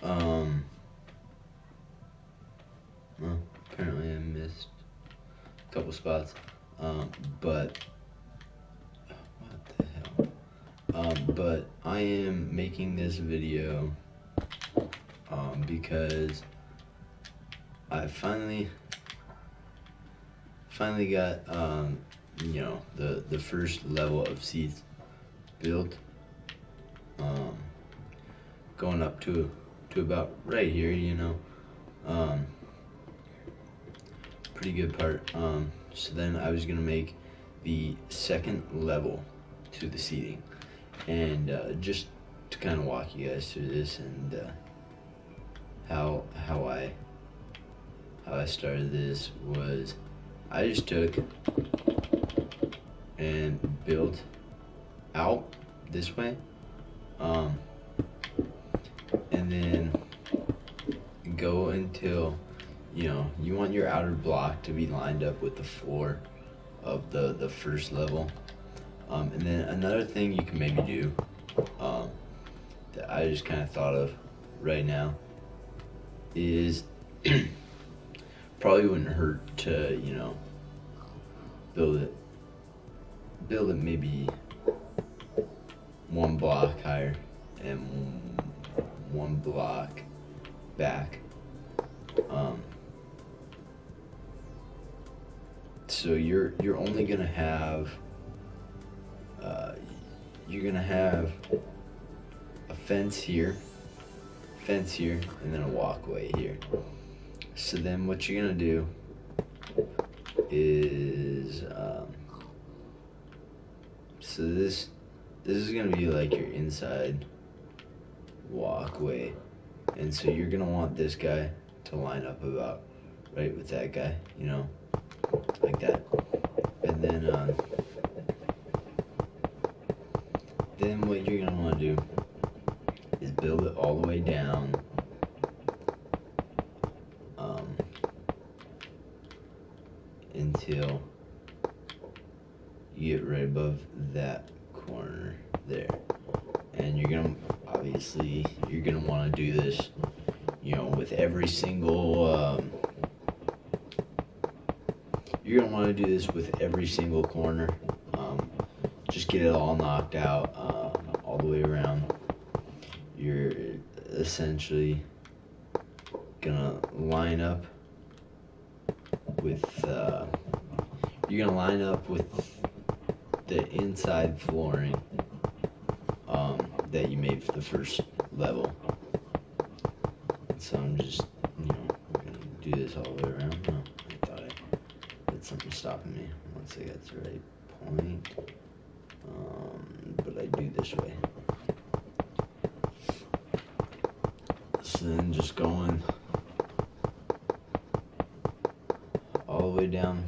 Um, well, apparently I missed a couple spots. But what the hell? But I am making this video because I finally got the first level of seats built. Um, going up to about right here, pretty good part. So then I was gonna make the second level to the seating, and just to kind of walk you guys through this and how I started this was I just took and built out this way, and then go until you want your outer block to be lined up with the floor of the first level. And then another thing you can maybe do that I just kind of thought of right now is probably wouldn't hurt to build it maybe one block higher and one block back. So you're only gonna have a fence here, and then a walkway here. So then what you're gonna do is so this is gonna be like your inside walkway, and so you're gonna want this guy to line up about right with that guy, like that. And then what you're gonna want to do is build it all the way down until you get right above that corner there. And you're gonna want to do this with every single corner. Just get it all knocked out all the way around. You're essentially gonna line up with the inside flooring that you made for the first level. So I'm just gonna do this all the way around. No, I thought I had something stopping me once I got to the right point. But I do this way. So then just going all the way down.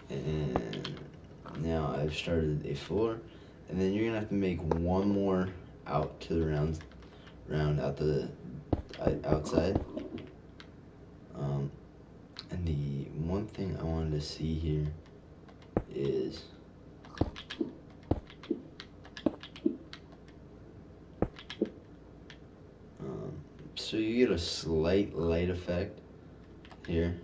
And now I've started a floor, and then you're gonna have to make one more out to the round out the outside. And the one thing I wanted to see here is so you get a slight light effect here.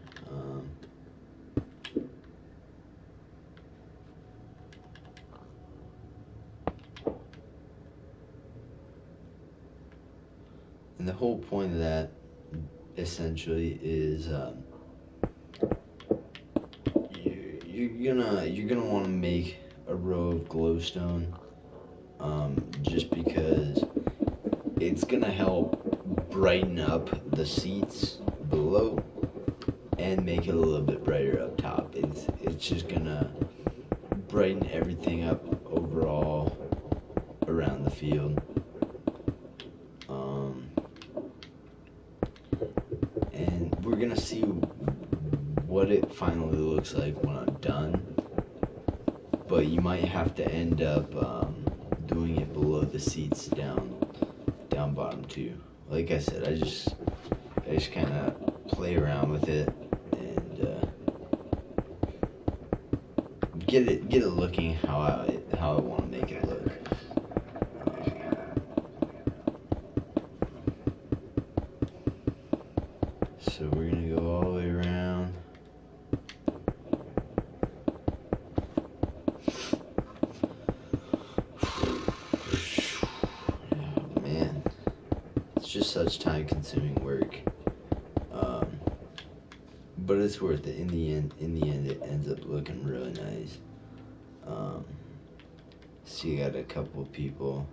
And the whole point of that essentially is you're gonna want to make a row of glowstone, just because it's gonna help brighten up the seats below and make it a little bit brighter up top. It's just gonna brighten everything up overall around the field. And we're gonna see what it finally looks like when I'm done, but you might have to end up doing it below the seats down bottom too. Like I said, I just kind of play around with it and get it looking how I want to make it look. So we're gonna go all the way around. Oh, man, it's just such time-consuming work, but it's worth it. In the end, it ends up looking really nice. So you got a couple of people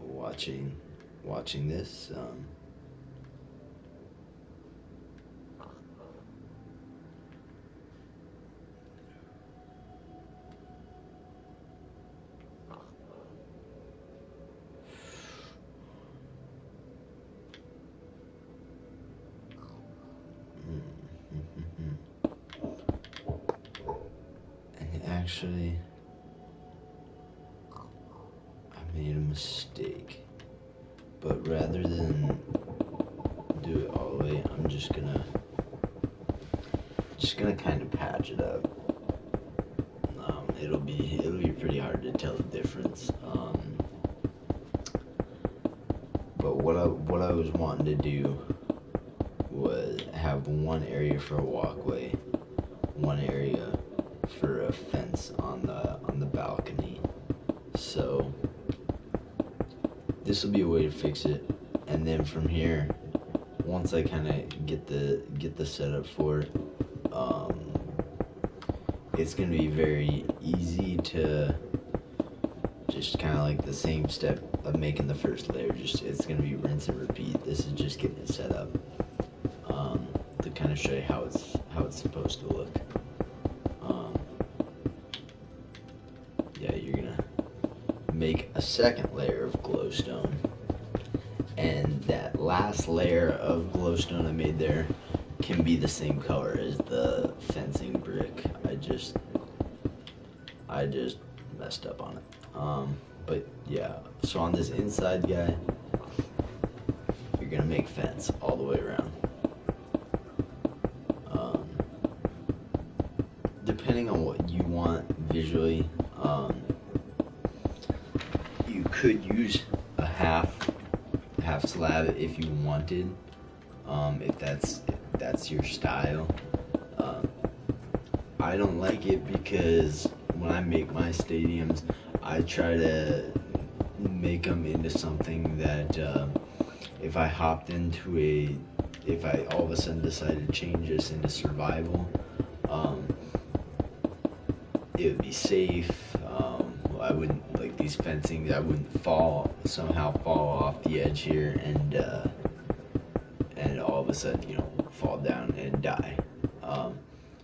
watching this. And actually, I made a mistake. But rather than do it all the way, I'm just gonna kind of patch it up. It'll be pretty hard to tell the difference. But what I was wanting to do was have one area for a walkway, one area for a fence on the balcony. So this will be a way to fix it, and then from here, once I kind of get the setup for it, it's gonna be very easy to just kind of like the same step of making the first layer. It's gonna be rinse and repeat. This is just getting it set up to kind of show you how it's supposed to look. Yeah, you're gonna make a second layer of glowstone, and that last layer of glowstone I made there can be the same color as the fencing brick. I just messed up on it. But yeah, so on this inside guy, you're gonna make fence all the way around. Depending on what you want visually, you could use a half slab if you wanted, if that's your style. I don't like it because when I make my stadiums, I try to make them into something that if I all of a sudden decided to change this into survival, it would be safe. I wouldn't, like these fencing, I wouldn't somehow fall off the edge here and all of a sudden, fall down and die.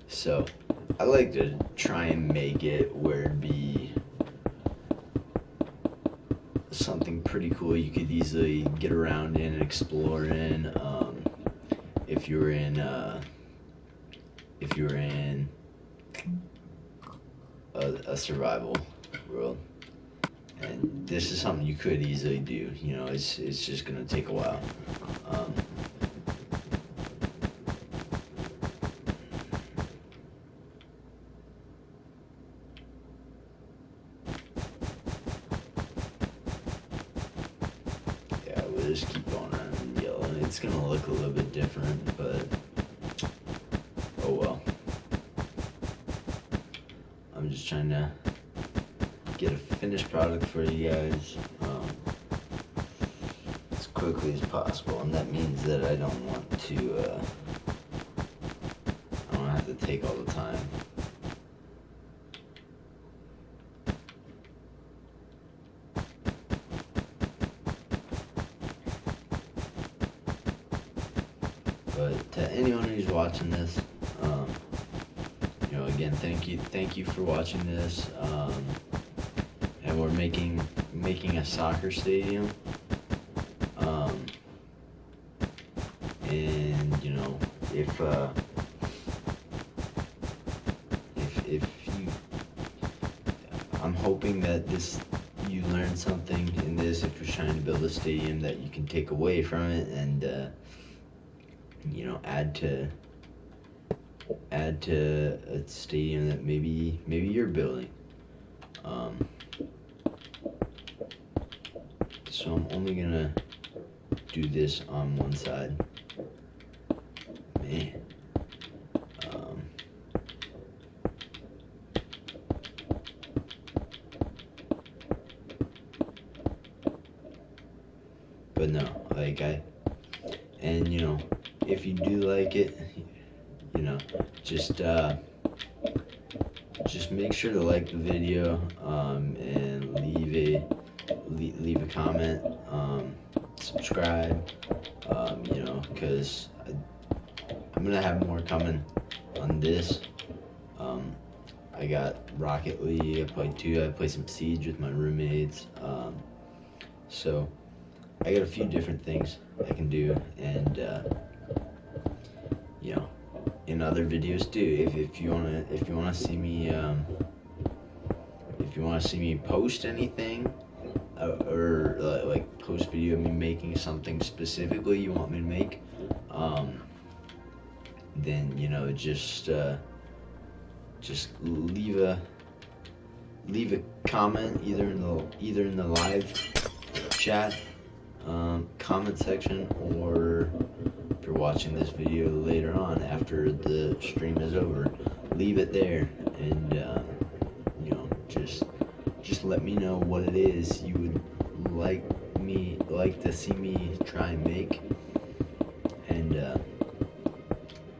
So I like to try and make it where it'd be something pretty cool you could easily get around in and explore in, if you were in a survival world. And this is something you could easily do. It's just gonna take a while. Yeah, we'll just keep going around in yellow. It's gonna look a little bit different, but oh well. I'm just trying to get a finished product for you guys as quickly as possible, and that means that I don't want to I don't have to take all the time. But to anyone who's watching this, again, thank you for watching this. And we're making a soccer stadium. And if you, I'm hoping that you learned something in this. If you're trying to build a stadium that you can take away from it and add add to a stadium that maybe you're building. So I'm only gonna do this on one side. Man. But no, like and you know, if you do like it, you know, just make sure to like the video, and leave a comment, subscribe, you know, because I'm gonna have more coming on this. I got Rocket League, I play some Siege with my roommates, so I got a few different things I can do, and you know, in other videos too. If you wanna see me, if you wanna see me post anything, or like post video of me making something specifically you want me to make, then you know, just leave a comment either in the live chat, comment section, or if you're watching this video later on after the stream is over, leave it there, and you know, just let me know what it is you would like to see me try and make, and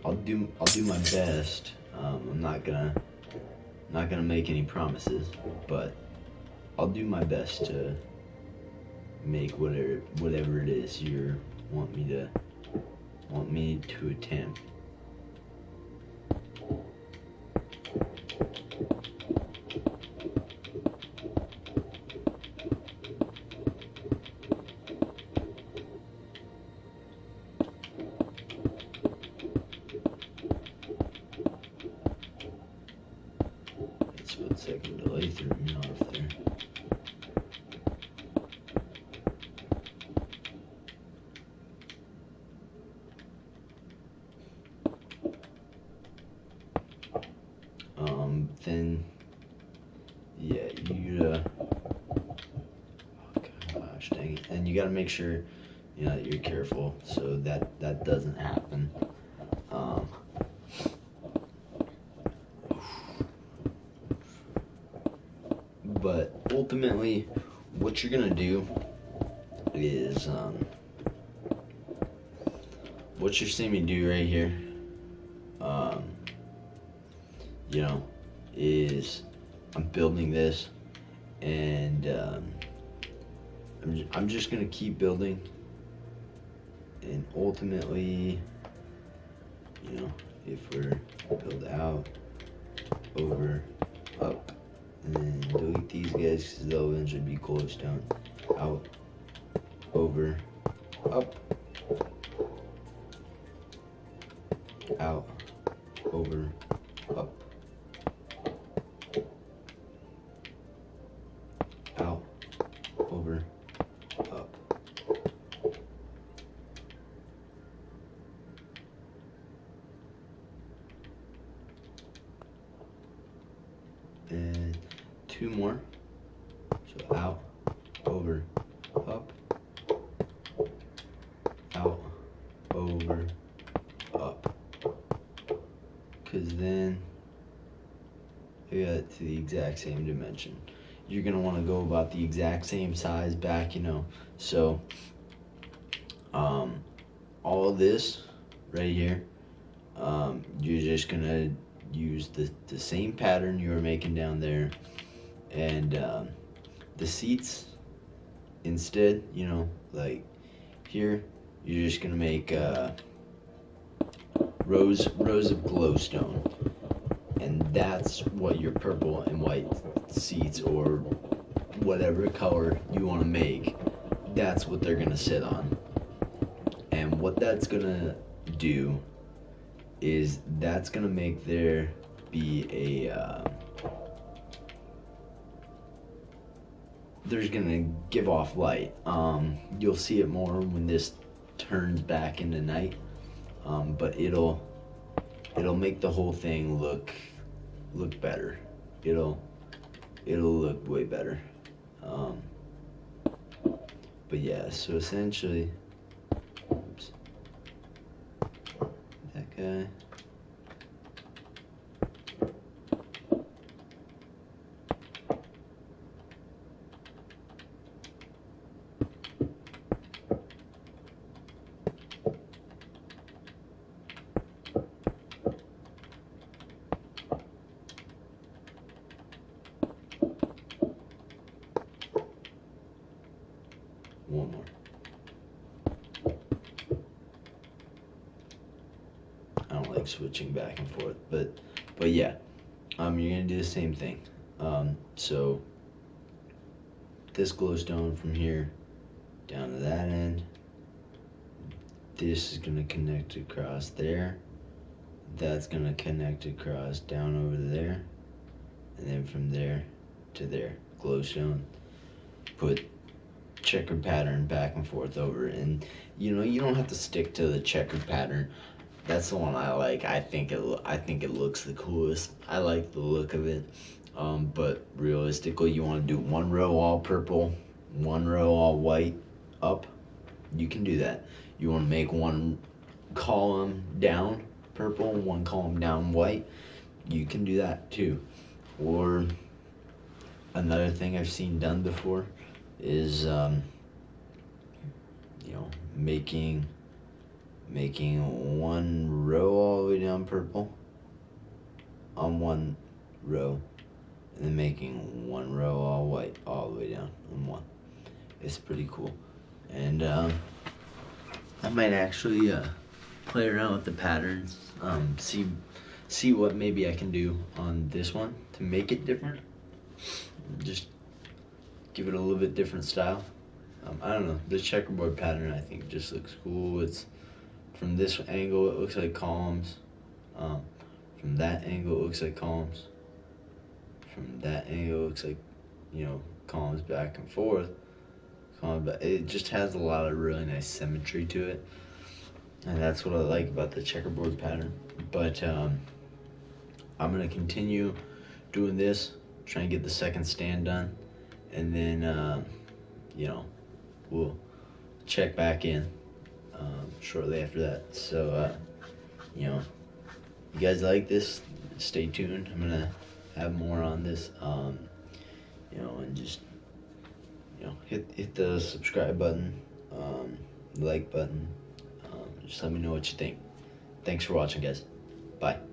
I'll do my best. I'm not gonna make any promises, but I'll do my best to make whatever it is you want me to attempt. Second delay threw me off there. Then yeah, you oh gosh dang it, and you gotta make sure, you know, that you're careful so that doesn't happen. But ultimately, what you're gonna do is, what you're seeing me do right here, you know, is I'm building this, and I'm just gonna keep building, and ultimately, you know, if we're build out, over, up, and then delete these guys because they'll eventually be closed down. Out, over, up, out, over, up, out, over, up. And two more. So out, over, up, out, over, up. Because then I got it to the exact same dimension. You're going to want to go about the exact same size back, you know. So all of this right here, you're just going to use the same pattern you were making down there, and the seats instead, you know, like here, you're just gonna make rows of glowstone, and that's what your purple and white seats, or whatever color you want to make, that's what they're gonna sit on. And what that's gonna do is that's gonna make there be a there's gonna give off light. You'll see it more when this turns back into night, but it'll it'll make the whole thing look better. It'll look way better. Um, but yeah, so essentially, oops, that guy. One more. I don't like switching back and forth, but yeah, you're gonna do the same thing. So this glowstone from here down to that end. This is gonna connect across there. That's gonna connect across down over there, and then from there to there, glowstone. Put checkered pattern back and forth over, and you don't have to stick to the checkered pattern. That's the one I like. I think it looks the coolest. I like the look of it. But realistically, you want to do one row all purple, one row all white up. You can do that. You want to make one column down purple, one column down white. You can do that too. Or another thing I've seen done before is making one row all the way down purple on one row, and then making one row all white all the way down on one. It's pretty cool. And I might actually play around with the patterns, see what maybe I can do on this one to make it different. Just give it a little bit different style. I don't know. The checkerboard pattern I think just looks cool. It's from this angle it looks like columns. From that angle it looks like columns. From that angle it looks like columns back and forth. But it just has a lot of really nice symmetry to it, and that's what I like about the checkerboard pattern. But I'm gonna continue doing this, try and get the second stand done, and then we'll check back in shortly after that. So you guys like this, stay tuned. I'm gonna have more on this, and just hit the subscribe button, like button. Just let me know what you think. Thanks for watching, guys. Bye.